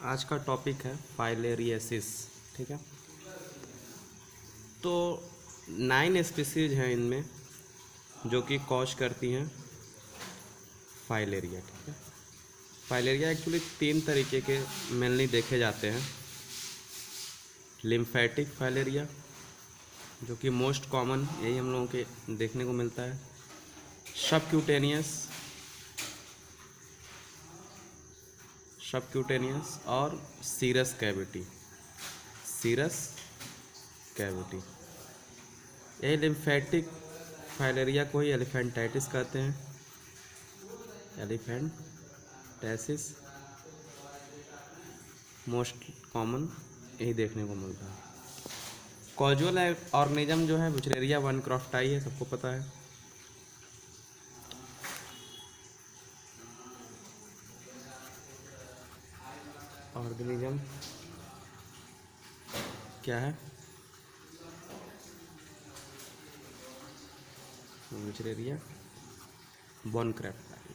आज का टॉपिक है फाइलेरियसिस। ठीक है, तो 9 स्पीसीज हैं इनमें जो कि कॉज करती हैं फाइलेरिया। ठीक है, फाइलेरिया एक्चुअली 3 तरीके के मेनली देखे जाते हैं। लिम्फेटिक फाइलेरिया जो कि मोस्ट कॉमन यही हम लोगों के देखने को मिलता है। सबक्यूटेनियस और सीरस कैविटी। यही लिम्फेटिक फाइलेरिया को ही एलिफेंटाइटिस कहते हैं। एलिफेंटाइटिस मोस्ट कॉमन यही देखने को मिलता है। कॉजुअल ऑर्गेनिज्म जो है बुचलेरिया वन क्रॉफ्टाई है, सबको पता है। ऑर्गेनिज्म क्या है? बुचलेरिया वन क्रॉफ्टाई।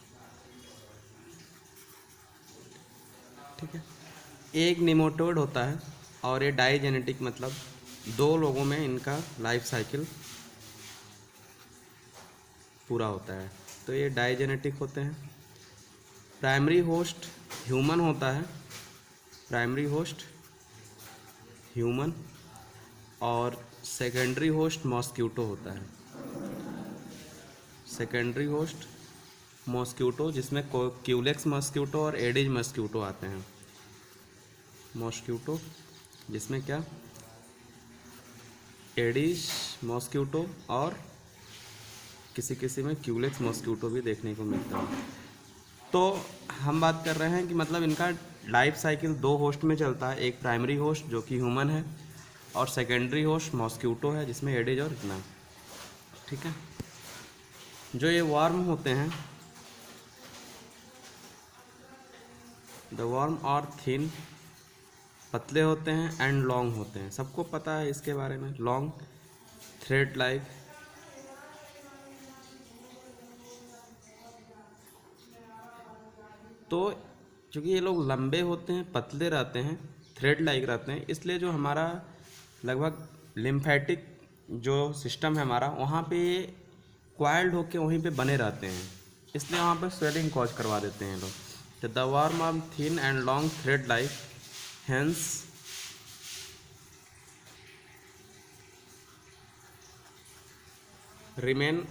ठीक है, एक निमोटोड होता है और ये डाइजेनेटिक, मतलब 2 लोगों में इनका लाइफ साइकिल पूरा होता है, तो ये डाइजेनेटिक होते हैं। प्राइमरी होस्ट ह्यूमन होता है, प्राइमरी होस्ट ह्यूमन, और सेकेंडरी होस्ट मॉस्क्यूटो होता है। सेकेंडरी होस्ट मॉस्क्यूटो जिसमें क्यूलेक्स मॉस्क्यूटो और एडिज मॉस्क्यूटो आते हैं। मॉस्क्यूटो जिसमें क्या, एडिज मॉस्क्यूटो और किसी में क्यूलेक्स मॉस्क्यूटो भी देखने को मिलता है। तो हम बात कर रहे हैं कि मतलब इनका लाइफ साइकिल 2 होस्ट में चलता है। एक प्राइमरी होस्ट जो कि ह्यूमन है और सेकेंडरी होस्ट मॉस्क्यूटो है जिसमें एडिज और इतना। ठीक है, जो ये वार्म होते हैं, द वार्म और थिन, पतले होते हैं एंड लॉन्ग होते हैं। सबको पता है इसके बारे में, लॉन्ग थ्रेड लाइक। तो चूँकि ये लोग लंबे होते हैं, पतले रहते हैं, थ्रेड लाइक रहते हैं, इसलिए जो हमारा लगभग लिम्फेटिक जो सिस्टम है हमारा, वहाँ पे क्वाइल्ड होके वहीं पे बने रहते हैं, इसलिए वहाँ पे स्वेलिंग कॉज करवा देते हैं लोग। तो the worm are thin and long thread like, hence remain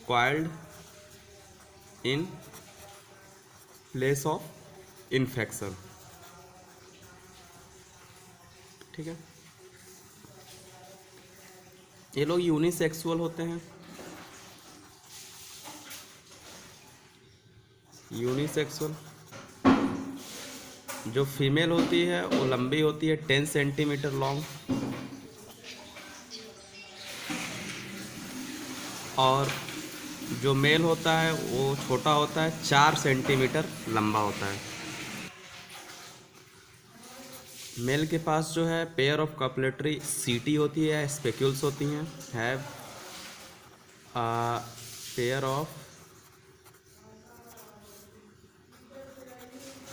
coiled in place of infection। ठीक है, ये लोग यूनिसेक्सुअल होते हैं। यूनिसेक्सुअल जो फीमेल होती है वो लंबी होती है 10 सेंटीमीटर लॉन्ग, और जो मेल होता है वो छोटा होता है, 4 सेंटीमीटर लंबा होता है। मेल के पास जो है पेयर ऑफ कॉपुलेटरी सीटी होती है, स्पेक्यूल्स होती हैं, have pair of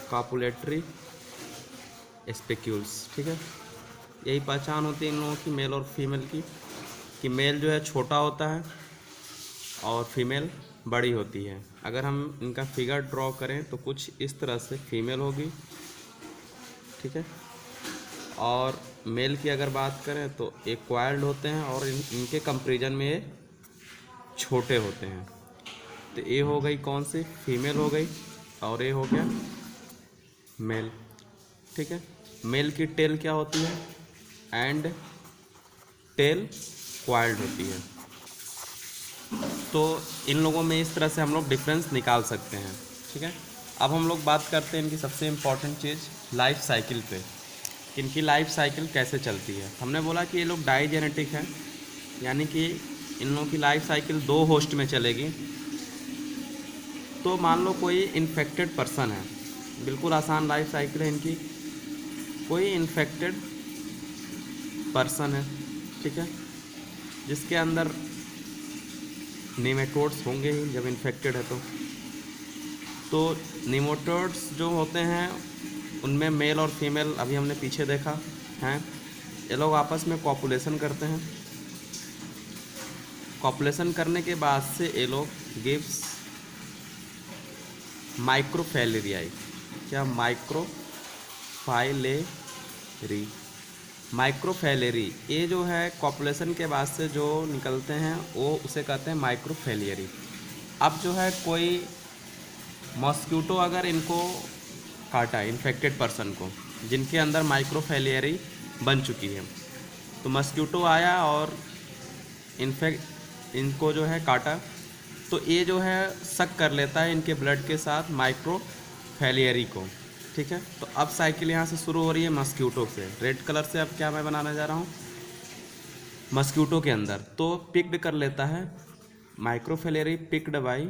copulatory spicules. ठीक है, यही पहचान होती है इन लोगों की, मेल और फीमेल की, कि मेल जो है छोटा होता है और फीमेल बड़ी होती है। अगर हम इनका फिगर ड्रॉ करें तो कुछ इस तरह से फीमेल होगी। ठीक है, और मेल की अगर बात करें तो एक क्वाइल्ड होते हैं और इनके कंपेरिजन में ये छोटे होते हैं। तो ये हो गई कौन सी, फीमेल हो गई, और ये हो गया मेल। ठीक है, मेल की टेल क्या होती है, एंड टेल क्वाइल्ड होती है। तो इन लोगों में इस तरह से हम लोग डिफरेंस निकाल सकते हैं। ठीक है, अब हम लोग बात करते हैं इनकी सबसे इम्पॉर्टेंट चीज़ लाइफ साइकिल पे, इनकी लाइफ साइकिल कैसे चलती है। हमने बोला कि ये लोग डाइजेनेटिक हैं, यानी कि इन लोगों की लाइफ साइकिल 2 होस्ट में चलेगी। तो मान लो कोई इन्फेक्टेड पर्सन है, बिल्कुल आसान लाइफ साइकिल है इनकी। कोई इन्फेक्टेड पर्सन है, ठीक है, जिसके अंदर नेमेटोड्स होंगे ही जब इन्फेक्टेड है तो नेमेटोड्स जो होते हैं उनमें मेल और फीमेल अभी हमने पीछे देखा हैं, ये लोग आपस में कॉपुलेशन करते हैं। कॉपुलेशन करने के बाद से ये लोग गिव्स माइक्रोफैलेरियाई। क्या? माइक्रोफैलेरी, ये जो है कॉपुलेशन के बाद से जो निकलते हैं वो उसे कहते हैं माइक्रोफैलियरी। अब जो है कोई मॉस्क्यूटो अगर इनको काटा, इन्फेक्टेड पर्सन को जिनके अंदर माइक्रोफैलियरी बन चुकी है, तो मॉस्क्यूटो आया और इनको जो है काटा, तो ये जो है सक कर लेता है इनके ब्लड के साथ माइक्रोफैलियरी को। ठीक है, तो अब साइकिल यहाँ से शुरू हो रही है मॉस्क्यूटो से। रेड कलर से अब क्या मैं बनाने जा रहा हूँ, मॉस्क्यूटो के अंदर तो पिक्ड कर लेता है माइक्रोफैलियरी, पिक्ड बाई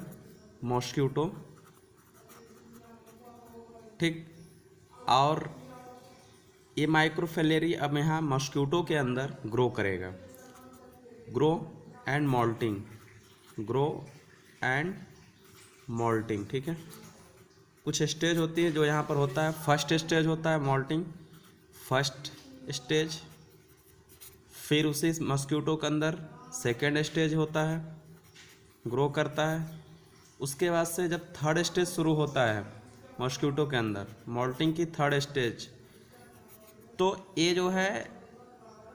मॉस्क्यूटो। ठीक, और ये माइक्रोफैलियरी अब यहाँ मॉस्क्यूटो के अंदर ग्रो करेगा। Grow and moulting, grow and moulting. ठीक है, कुछ स्टेज होती है जो यहाँ पर होता है। फर्स्ट स्टेज होता है मॉल्टिंग, फर्स्ट स्टेज। फिर उसी मॉस्क्यूटो के अंदर सेकेंड स्टेज होता है, ग्रो करता है। उसके बाद से जब थर्ड स्टेज शुरू होता है मॉस्क्यूटो के अंदर, मॉल्टिंग की थर्ड स्टेज, तो ये जो है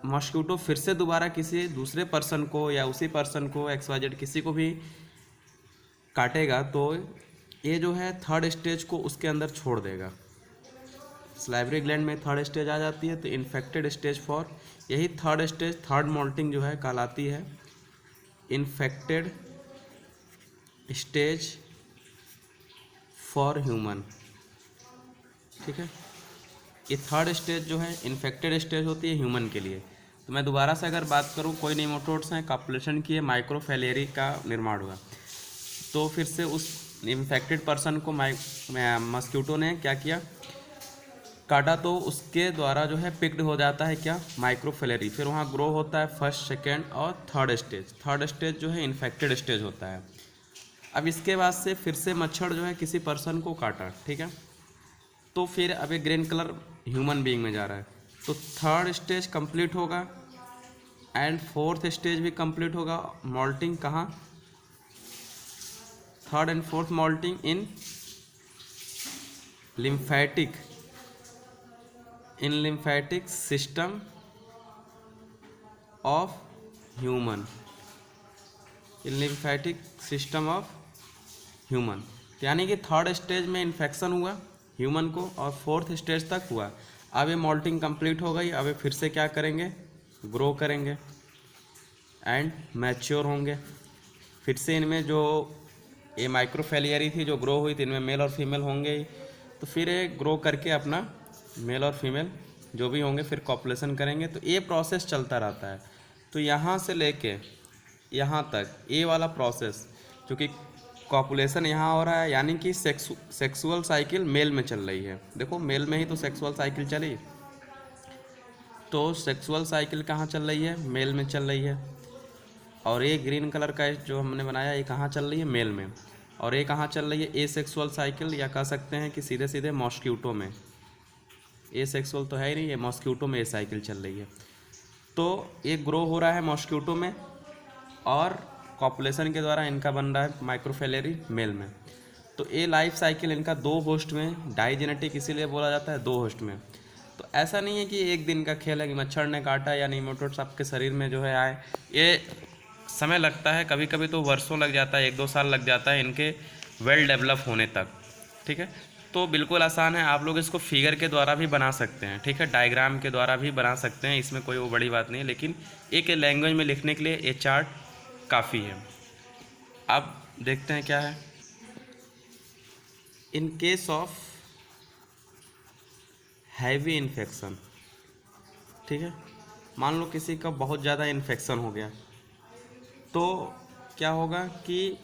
मॉस्क्यूटो फिर से दोबारा किसी दूसरे पर्सन को या उसी पर्सन को XYZ किसी को भी काटेगा, तो ये जो है थर्ड स्टेज को उसके अंदर छोड़ देगा। सलाइवरी ग्लैंड में थर्ड स्टेज आ जाती है, तो इन्फेक्टेड स्टेज फॉर, यही थर्ड स्टेज, थर्ड मॉल्टिंग जो है कहलाती है इन्फेक्टेड स्टेज फॉर ह्यूमन। ठीक है, ये थर्ड स्टेज जो है इन्फेक्टेड स्टेज होती है ह्यूमन के लिए। तो मैं दोबारा से अगर बात करूँ, कोई नेमाटोड्स हैं, कॉपुलेशन की माइक्रोफैलियरी का निर्माण हुआ, तो फिर से उस इन्फेक्टेड पर्सन को मॉस्क्यूटो ने क्या किया, काटा, तो उसके द्वारा जो है पिक्ड हो जाता है क्या, माइक्रोफैलियरी। फिर वहाँ ग्रो होता है फर्स्ट, सेकेंड और थर्ड स्टेज। थर्ड स्टेज जो है इन्फेक्टेड स्टेज होता है। अब इसके बाद से फिर से मच्छर जो है किसी पर्सन को काटा, ठीक है, तो फिर अब एक ग्रीन कलर ह्यूमन बीइंग में जा रहा है, तो थर्ड स्टेज कंप्लीट होगा एंड फोर्थ स्टेज भी कंप्लीट होगा। मॉल्टिंग कहाँ, third and fourth moulting in lymphatic system of human, in lymphatic system of human. यानी कि थर्ड स्टेज में इन्फेक्शन हुआ ह्यूमन को और फोर्थ स्टेज तक हुआ। अब ये मॉल्टिंग कंप्लीट हो गई, अब ये फिर से क्या करेंगे, ग्रो करेंगे एंड मैच्योर होंगे। फिर से इनमें जो ये माइक्रोफैलियरी थी जो ग्रो हुई थी, इनमें मेल और फीमेल होंगे ही, तो फिर ये ग्रो करके अपना मेल और फीमेल जो भी होंगे फिर कॉपुलेशन करेंगे। तो ये प्रोसेस चलता रहता है। तो यहाँ से लेके यहाँ तक ये वाला प्रोसेस, क्योंकि कॉपुलेशन यहाँ हो रहा है, यानी कि सेक्सुअल साइकिल मेल में चल रही है। देखो मेल में ही तो सेक्सुअल साइकिल चली, तो सेक्सुअल साइकिल कहाँ चल रही है, मेल में चल रही है। और ये ग्रीन कलर का जो हमने बनाया ये कहाँ चल रही है, मेल में। और ये कहाँ चल रही है, ए सेक्सुअल साइकिल, या कह सकते हैं कि सीधे सीधे मॉस्क्यूटो में। ए सेक्सुअल तो है ही नहीं, ये मॉस्क्यूटो में ये साइकिल चल रही है। तो ये ग्रो हो रहा है मॉस्क्यूटो में और कॉपुलेशन के द्वारा इनका बन रहा है माइक्रोफैलियरी मेल में। तो ये लाइफ साइकिल इनका दो होस्ट में, डाइजेनेटिक इसीलिए बोला जाता है, दो होस्ट में। तो ऐसा नहीं है कि एक दिन का खेल है कि मच्छर ने काटा या नेमाटोड्स आपके शरीर में जो है आए। ये समय लगता है, कभी कभी तो वर्षों लग जाता है, 1-2 साल लग जाता है इनके वेल डेवलप होने तक। ठीक है, तो बिल्कुल आसान है, आप लोग इसको फिगर के द्वारा भी बना सकते हैं। ठीक है, डायग्राम के द्वारा भी बना सकते हैं, इसमें कोई वो बड़ी बात नहीं है, लेकिन एक लैंग्वेज में लिखने के लिए ये चार्ट काफ़ी है। अब देखते हैं क्या है। In case of heavy infection, ठीक है, मान लो किसी का बहुत ज़्यादा इन्फेक्शन हो गया, तो क्या होगा कि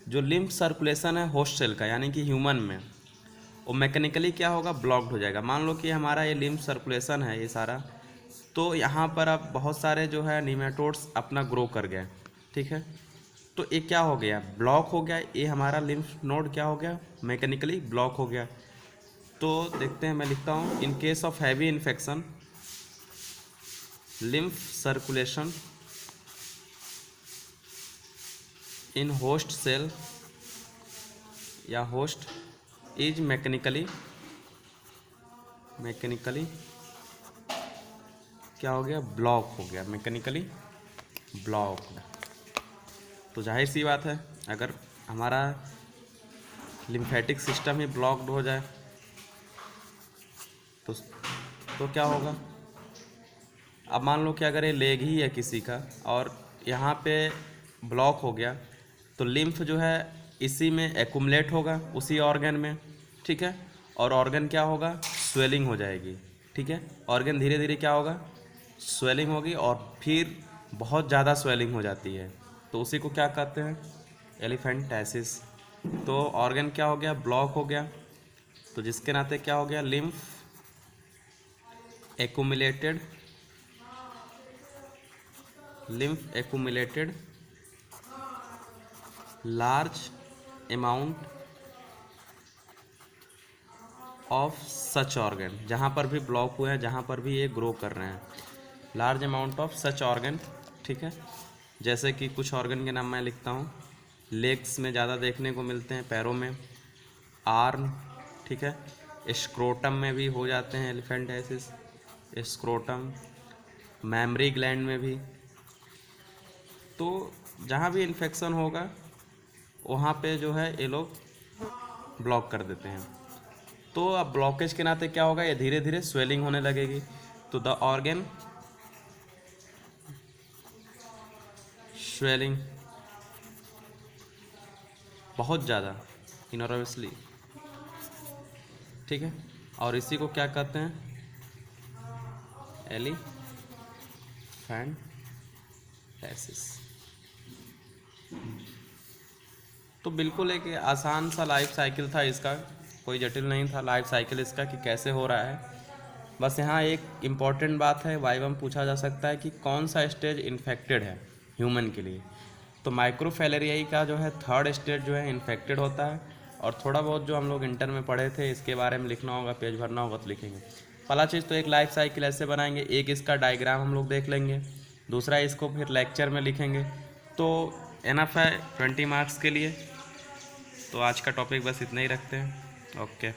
जो लिम्फ सर्कुलेशन है होस्ट सेल का, यानी कि ह्यूमन में, वो मैकेनिकली क्या होगा, ब्लॉक्ड हो जाएगा। मान लो कि हमारा ये लिम्फ सर्कुलेशन है ये सारा, तो यहाँ पर अब बहुत सारे जो है नेमाटोड्स अपना ग्रो कर गए। ठीक है, तो ये क्या हो गया, ब्लॉक हो गया, ये हमारा लिम्फ नोड क्या हो गया, मैकेनिकली ब्लॉक हो गया। तो देखते हैं, मैं लिखता हूँ in case of heavy infection lymph circulation in host cell या host is mechanically क्या हो गया, ब्लॉक हो गया, मैकेनिकली ब्लॉक। तो जाहिर सी बात है, अगर हमारा लिम्फेटिक सिस्टम ही ब्लॉक्ड हो जाए तो क्या होगा। अब मान लो कि अगर ये लेग ही है किसी का और यहाँ पे ब्लॉक हो गया, तो लिम्फ जो है इसी में एक्युमुलेट होगा, उसी ऑर्गन में, ठीक है। और ऑर्गन क्या होगा, स्वेलिंग हो जाएगी, ठीक है। ऑर्गन धीरे धीरे क्या होगा, स्वेलिंग होगी, और फिर बहुत ज़्यादा स्वेलिंग हो जाती है, तो उसी को क्या कहते हैं, एलिफेंटाइसिस। तो ऑर्गन क्या हो गया, ब्लॉक हो गया, तो जिसके नाते क्या हो गया, lymph accumulated large amount of such organ, जहाँ पर भी ब्लॉक हुए हैं, जहाँ पर भी ये ग्रो कर रहे हैं, large amount of such organ, ठीक है। जैसे कि कुछ ऑर्गन के नाम मैं लिखता हूँ, लेग्स में ज़्यादा देखने को मिलते हैं, पैरों में, आर्म, ठीक है, स्क्रोटम में भी हो जाते हैं एलिफेंटाइसिस, स्क्रोटम, मैमरी ग्लैंड में भी। तो जहाँ भी इन्फेक्शन होगा वहाँ पे जो है ये लोग ब्लॉक कर देते हैं। तो अब ब्लॉकेज के नाते क्या होगा, ये धीरे धीरे स्वेलिंग होने लगेगी, तो द ऑर्गन स्वेलिंग बहुत ज़्यादा इनॉर्मसली, ठीक है। और इसी को क्या कहते हैं, एलिफेंटाइसिस। तो बिल्कुल एक आसान सा लाइफ साइकिल था इसका, कोई जटिल नहीं था लाइफ साइकिल इसका कि कैसे हो रहा है। बस यहाँ एक इम्पॉर्टेंट बात है, वाइवा में पूछा जा सकता है कि कौन सा स्टेज इन्फेक्टेड है ह्यूमन के लिए। तो माइक्रोफैलेरियाई का जो है 3rd स्टेज जो है इन्फेक्टेड होता है, और थोड़ा बहुत जो हम लोग इंटर में पढ़े थे इसके बारे में लिखना होगा, पेज भरना होगा तो लिखेंगे। पहला चीज़ तो एक लाइफ साइकिल ऐसे बनाएंगे, एक इसका डायग्राम हम लोग देख लेंगे, दूसरा इसको फिर लेक्चर में लिखेंगे, तो एनफ है 20 मार्क्स के लिए। तो आज का टॉपिक बस इतना ही रखते हैं, ओके।